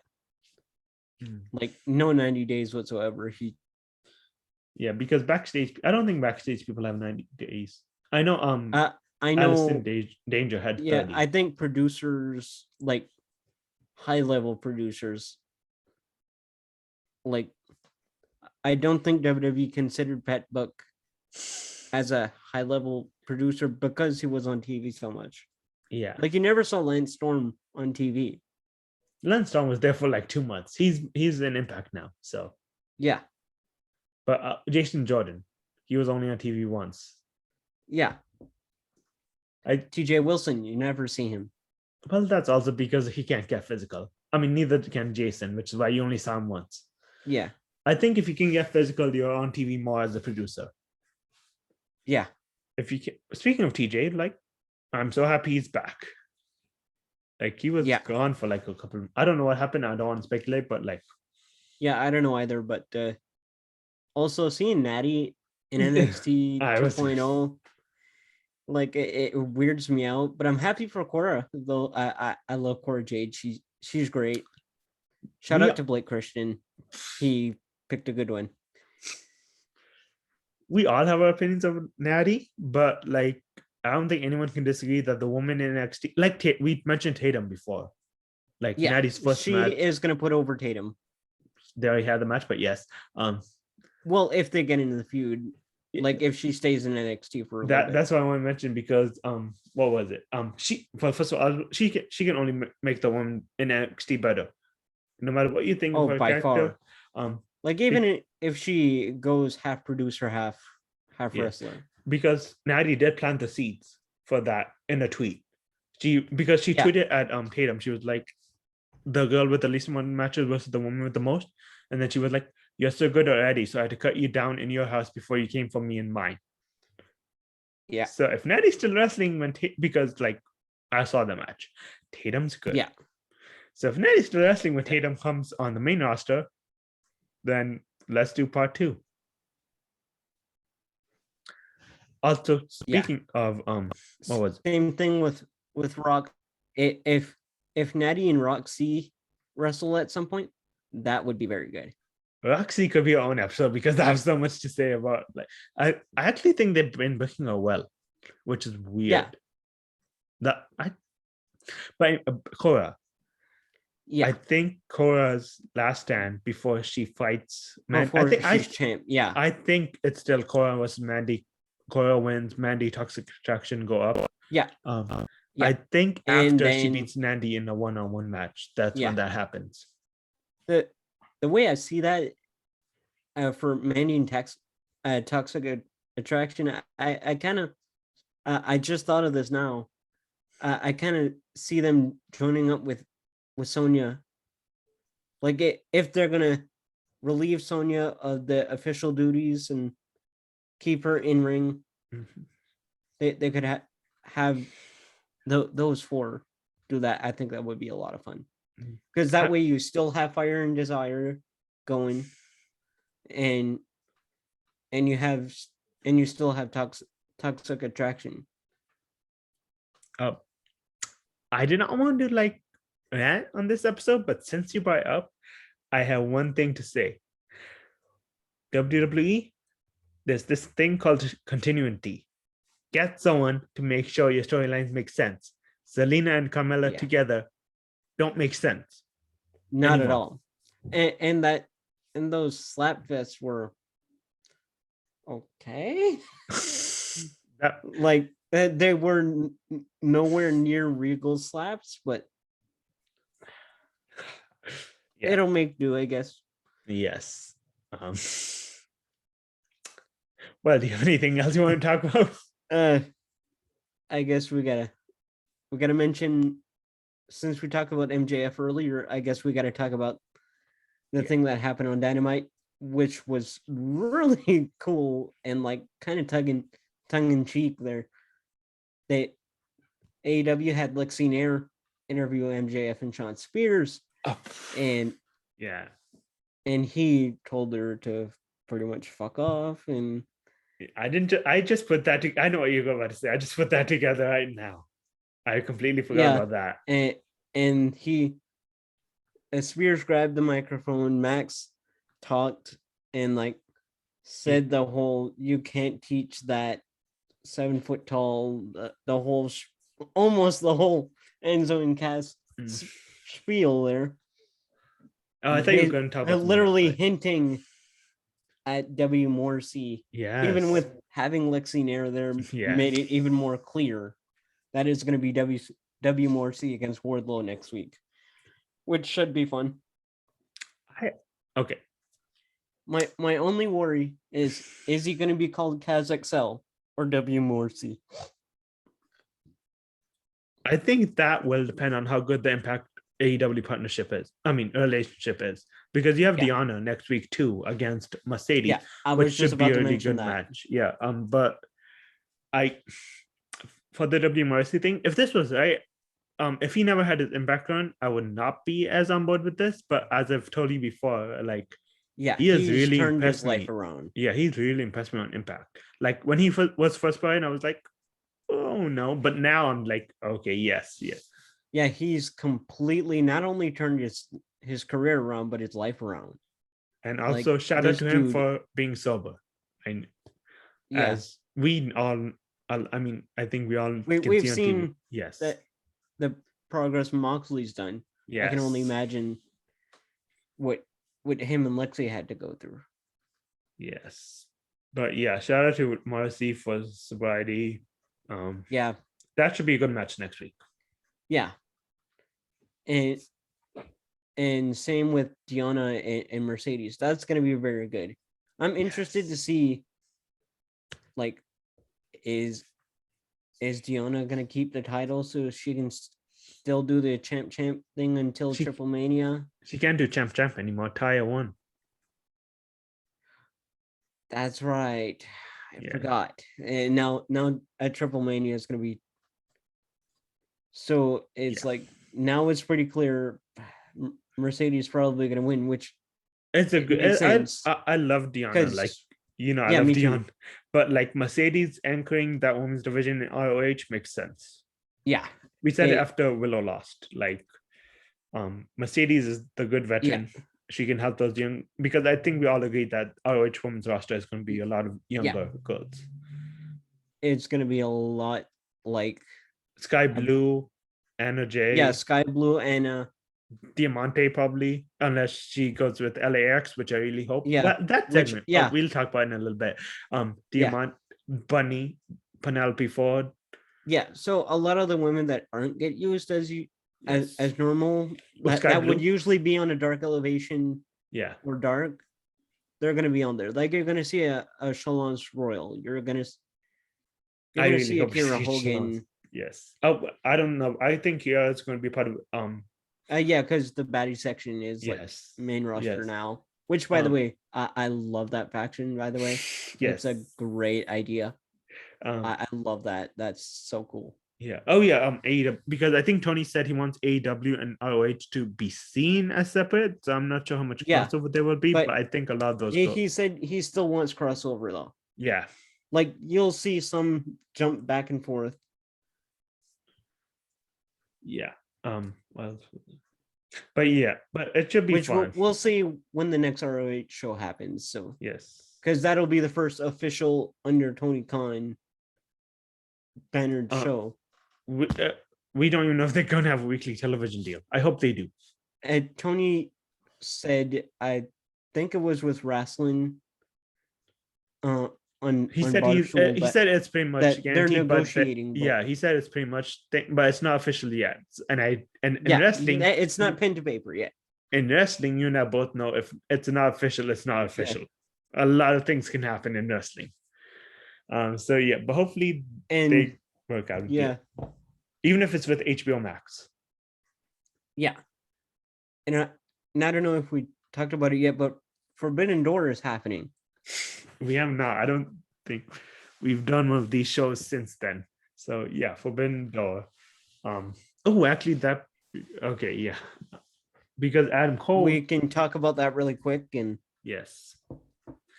like no 90 days whatsoever. Yeah, because backstage, I don't think backstage people have 90 days. I know. I know. Allison Danger had 30. Yeah, I think producers, like high level producers, like I don't think WWE considered Pat Buck as a high level producer because he was on TV so much. Yeah, Like you never saw Lance Storm on TV. Lance Storm was there for like 2 months. He's in Impact now. So Yeah, but Jason Jordan, he was only on TV once. yeah. TJ Wilson, you never see him. Well, that's also because he can't get physical. I mean, neither can Jason, which is why you only saw him once. Yeah, I think if you can get physical, you're on TV more as a producer. yeah. If you can, speaking of TJ, like I'm so happy he's back. Like he was gone for like a couple. I don't know what happened. I don't want to speculate, but like, yeah, I don't know either. But also seeing Natty in NXT 2.0, like it weirds me out. But I'm happy for Cora, though. I love Cora Jade. She's great. Shout out to Blake Christian. He picked a good one. We all have our opinions of Natty, but like I don't think anyone can disagree that the woman in NXT, like we mentioned Tatum before, like Natty's first match. She is gonna put over Tatum. They already had the match, but yes. Well, if they get into the feud, like if she stays in NXT for a little bit. That's what I want to mention because what was it? She first of all she can only make the woman in NXT better, no matter what you think of her character. Far. Like even if she goes half producer, half wrestler. Because Natty did plant the seeds for that in a tweet. She tweeted at Tatum. She was like, the girl with the least amount of matches versus the woman with the most, and then she was like, "You're so good already, so I had to cut you down in your house before you came for me in mine." Yeah. So if Natty's still wrestling because like I saw the match, Tatum's good. Yeah. So if Natty's still wrestling when Tatum comes on the main roster, then let's do part 2. Also, speaking of what was same thing with Rock? If Natty and Roxy wrestle at some point, that would be very good. Roxy could be her own episode because I have so much to say about. Like, I actually think they've been booking her well, which is weird. Yeah. But Cora. Yeah. I think Cora's last stand before she fights Mandy. Before she's champ. Yeah. I think it's still Cora versus Mandy Cora wins, Mandy Toxic Attraction go up. Yeah. I think And after she then- beats Nandy in a one-on-one match, that's when that happens. The way I see that for Mandy and Toxic Attraction, I kind of I just thought of this now. I kind of see them joining up with Sonya. Like if they're gonna relieve Sonya of the official duties and keep her in ring, they could have those four do that. I think that would be a lot of fun, because that way you still have Fire and Desire going, and you still have Toxic Attraction. I did not want to like rant on this episode, but since you brought it up, I have one thing to say. WWE, there's this thing called continuity. Get someone to make sure your storylines make sense. Zelina and Carmella together don't make sense. Not at all. And those slap fests were okay. Like they were nowhere near Regal slaps, but it'll make do, I guess. Yes. Well, do you have anything else you want to talk about? I guess we gotta mention, since we talked about MJF earlier, I guess we gotta talk about the thing that happened on Dynamite, which was really cool and like kind of tongue in cheek there. AEW had Lexi Nair interview MJF and Sean Spears, and he told her to pretty much fuck off. And I just put that. I know what you're about to say. I just put that together right now. I completely forgot about that. And Spears grabbed the microphone. Max talked and like said the whole "you can't teach that 7 foot tall," the whole almost the whole Enzo and Cass spiel there. Oh, I thought you were going to talk about literally hinting at W. Morrissey. Yeah, even with having Lexi Nair there, made it even more clear that it's going to be W. Morrissey against Wardlow next week, which should be fun. Okay. My only worry is he going to be called Kaz XL or W. Morrissey? I think that will depend on how good the Impact AEW partnership is. I mean, relationship is, because you have Deanna next week too against Mercedes, which should be a really good match. Yeah. But for the W Morrissey thing, if this was right, if he never had his Impact run, I would not be as on board with this. But as I've told you before, like, he has really turned impressed his life around. Yeah, he's really impressed me on Impact. Like when he was first brought in, I was like, oh no, but now I'm like, okay, yes. Yeah, he's completely not only turned his career around, but his life around. And also like, shout out to him for being sober. And as we all, I mean, I think we've seen that the progress Moxley's done. I can only imagine what him and Lexi had to go through. Yes, but shout out to Marcy for sobriety. That should be a good match next week. Yeah, and same with Deanna and Mercedes. That's going to be very good. I'm interested to see, like, is Deanna going to keep the title so she can still do the champ thing until Triple Mania? She can't do champ anymore. Taya won. That's right. I forgot. And now a Triple Mania is going to be. So it's like now it's pretty clear Mercedes probably going to win, which it's a good. I love Deanna. Like, I love Deanna, but like Mercedes anchoring that women's division in ROH makes sense. Yeah, we said it after Willow lost. Like, Mercedes is the good veteran. Yeah. She can help those young, because I think we all agree that ROH women's roster is going to be a lot of younger girls. It's going to be a lot like Sky Blue, Anna Jay. Yeah, Sky Blue, Anna. Diamante probably, unless she goes with LAX, which I really hope. Yeah, that segment. We'll talk about it in a little bit. Bunny, Penelope Ford. Yeah, so a lot of the women that aren't get used as Yes. as normal, Sky that would Blue. usually be on a dark elevation Yeah. or dark, they're gonna be on there. Like you're gonna see a Shalon's Royal. You're gonna I really see a hope we Kira see Shalon. Hogan. Yes. Oh, I don't know. I think it's going to be part of Yeah, because the baddie section is like yes. main roster Yes. now. Which, by the way, I love that faction. By the way, Yes. it's a great idea. Um, I love that. That's so cool. yeah. Oh yeah. AEW, because I think Tony said he wants AEW and ROH to be seen as separate. So I'm not sure how much Yeah, crossover there will be, but but I think a lot of those. he said he still wants crossover though. Yeah. Like you'll see some jump back and forth. Yeah. Well, but yeah, but it should be Which fun. we'll see when the next ROH show happens. So Yes. because that'll be the first official under Tony Khan bannered show. We don't even know if they're gonna have a weekly television deal. I hope they do. And Tony said, I think it was with wrestling. He said he said it's pretty much they're negotiating. Yeah, he said it's pretty much but it's not official yet. And in wrestling, it's not pen to paper yet. In wrestling, you and I both know if it's not official, it's not official. Yeah. A lot of things can happen in wrestling. So yeah, but hopefully they work out. Yeah. Even if it's with HBO Max. Yeah. And I don't know if we talked about it yet, but Forbidden Door is happening. We have not. I don't think we've done one of these shows since then. So yeah, Forbidden Door. Actually yeah. Because Adam Cole. We can talk about that really quick and yes.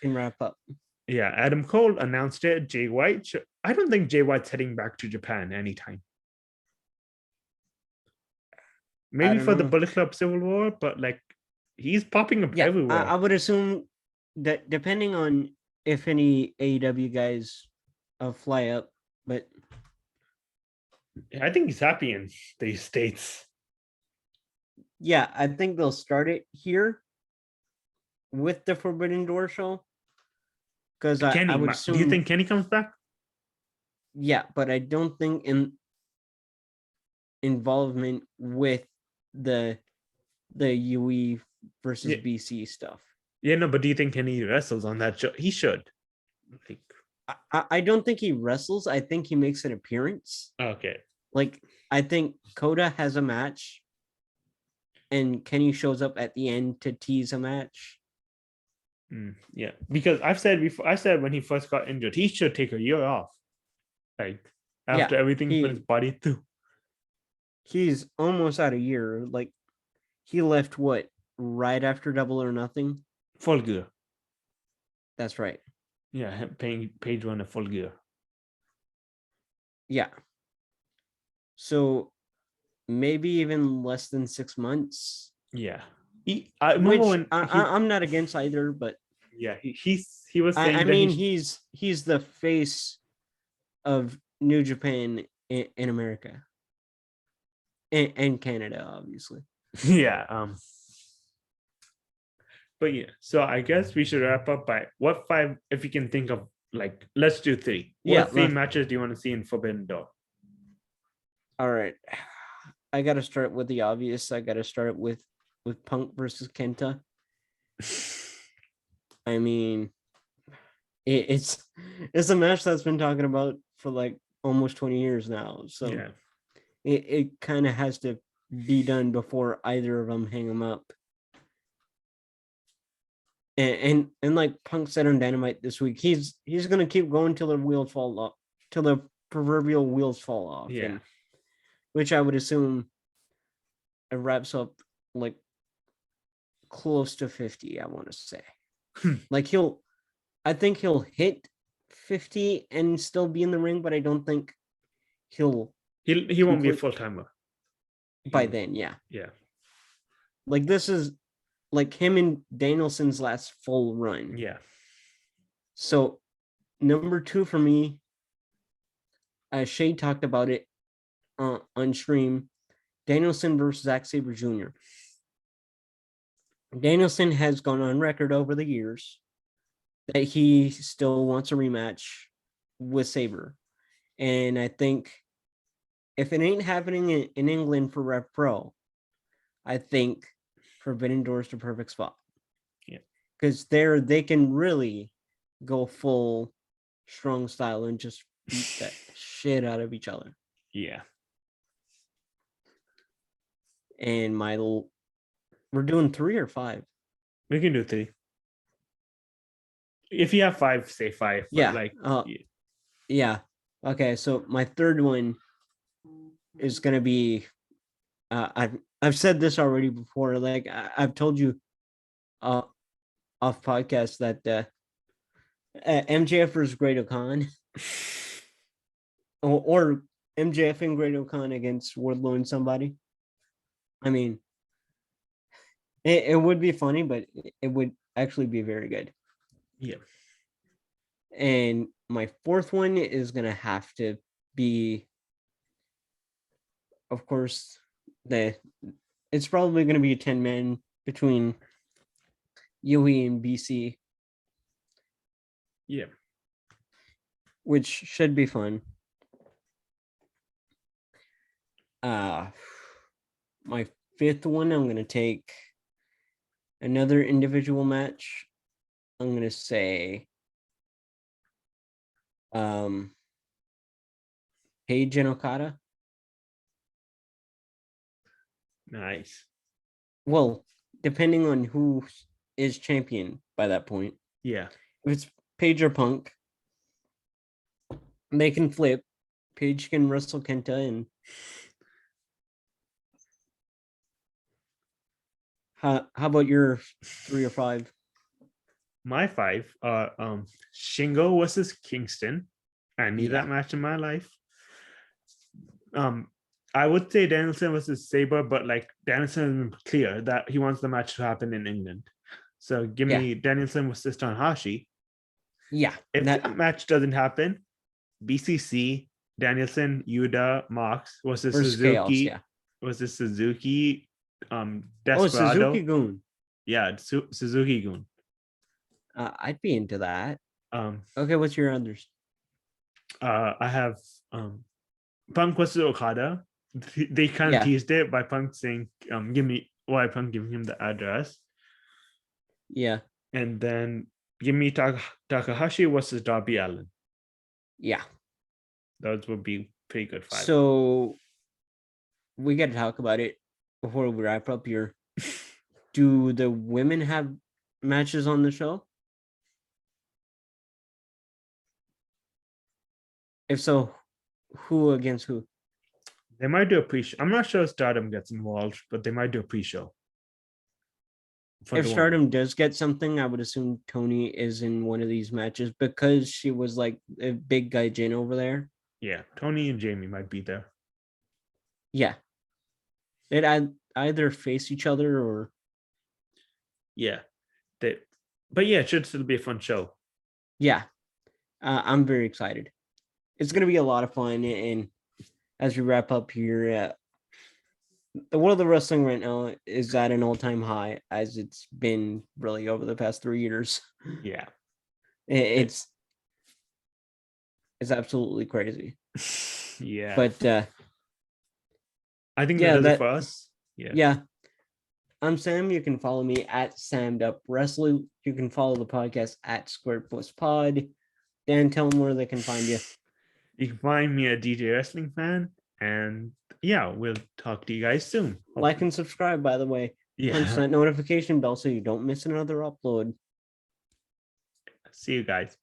And wrap up. Yeah, Adam Cole announced it. Jay White. I don't think Jay White's heading back to Japan anytime. Maybe for the Bullet Club Civil War, but like he's popping up everywhere. I would assume that depending on if any AEW guys fly up, but I think he's happy in the States. Yeah, I think they'll start it here with the Forbidden Door show. Because I would assume. Do you think Kenny comes back? Yeah, but I don't think involvement with the UE versus BC stuff. Yeah, no, but do you think Kenny wrestles on that show? He should. Like, I don't think he wrestles. I think he makes an appearance. Okay. Like, I think Coda has a match, and Kenny shows up at the end to tease a match. Yeah, because I said when he first got injured, he should take a year off. Like after everything put his body through. He's almost out a year. Like he left right after Double or Nothing? Full Gear. That's right. Yeah, page 1 of Full Gear. Yeah. So maybe even less than 6 months. Yeah. I'm not against either, but yeah, he was saying I mean he's the face of New Japan in America. And Canada, obviously. Yeah. But yeah, so I guess we should wrap up by what 5, if you can think of, like, let's do 3. What 3 matches do you want to see in Forbidden Door? All right. I got to start with the obvious. I got to start with Punk versus Kenta. I mean, it's a match that's been talking about for like almost 20 years now. So yeah. It kind of has to be done before either of them hang them up. And like Punk said on Dynamite this week, he's gonna keep going till the wheels fall off, till the proverbial wheels fall off. Yeah. And, which I would assume it wraps up like close to 50, I want to say. Like I think he'll hit 50 and still be in the ring, but I don't think he won't be a full-timer by then. Yeah. Like this is like him and Danielson's last full run. Yeah. So number 2 for me, Shay talked about it on stream, Danielson versus Zack Sabre Jr. Danielson has gone on record over the years that he still wants a rematch with Sabre. And I think if it ain't happening in England for Rev Pro, I think Forbidden Door is the perfect spot. Yeah. Because there they can really go full strong style and just beat that shit out of each other. Yeah. And we're doing 3 or 5. We can do 3. If you have 5, say 5. Yeah. Like, yeah. Okay. So my third one is gonna be. I've said this already before. Like I've told you, off podcast that MJF versus Great O'Khan, or MJF and Great O'Khan against Wardlow and somebody. I mean, it would be funny, but it would actually be very good. Yeah. And my fourth one is gonna have to be, of course, it's probably gonna be a 10-man between Yui and BC. Yeah. Which should be fun. My fifth one, I'm gonna take another individual match. I'm gonna say Paige and Okada. Nice. Well, depending on who is champion by that point. Yeah. If it's Paige or Punk, they can flip. Paige can wrestle Kenta, and how about your 3 or 5? My 5 are Shingo versus Kingston. I need that match in my life. I would say Danielson versus Sabre, but like Danielson has been clear that he wants the match to happen in England. So give me Danielson versus Tanahashi. Yeah. If that match doesn't happen, BCC, Danielson, Yuta, Mox versus Suzuki. Chaos, versus Suzuki, Desperado. Suzuki Goon. Yeah, Suzuki Goon. I'd be into that. Okay, what's your others? I have Punk versus Okada. They kind of teased it by Punk saying, Punk giving him the address. Yeah. And then give me Takahashi versus Darby Allin. Yeah. Those would be pretty good 5. So we got to talk about it before we wrap up here. Do the women have matches on the show? If so, who against who? They might do a pre-show. I'm not sure if Stardom gets involved, but they might do a pre-show. If Stardom does get something, I would assume Tony is in one of these matches because she was like a big guy Jin over there. Yeah, Tony and Jamie might be there. Yeah. They'd either face each other or... Yeah. But yeah, it should still be a fun show. Yeah. I'm very excited. It's going to be a lot of fun. And as we wrap up here, the world of wrestling right now is at an all-time high, as it's been really over the past 3 years. Yeah. It's absolutely crazy. Yeah. But I think that's for us. Yeah. I'm Sam. You can follow me at SamedUpWrestling. You can follow the podcast at Squared Plus Pod. Dan, tell them where they can find you. You can find me at DJ Wrestling Fan. And yeah, we'll talk to you guys soon. Hopefully. Like and subscribe, by the way. Punch that notification bell so you don't miss another upload. See you guys.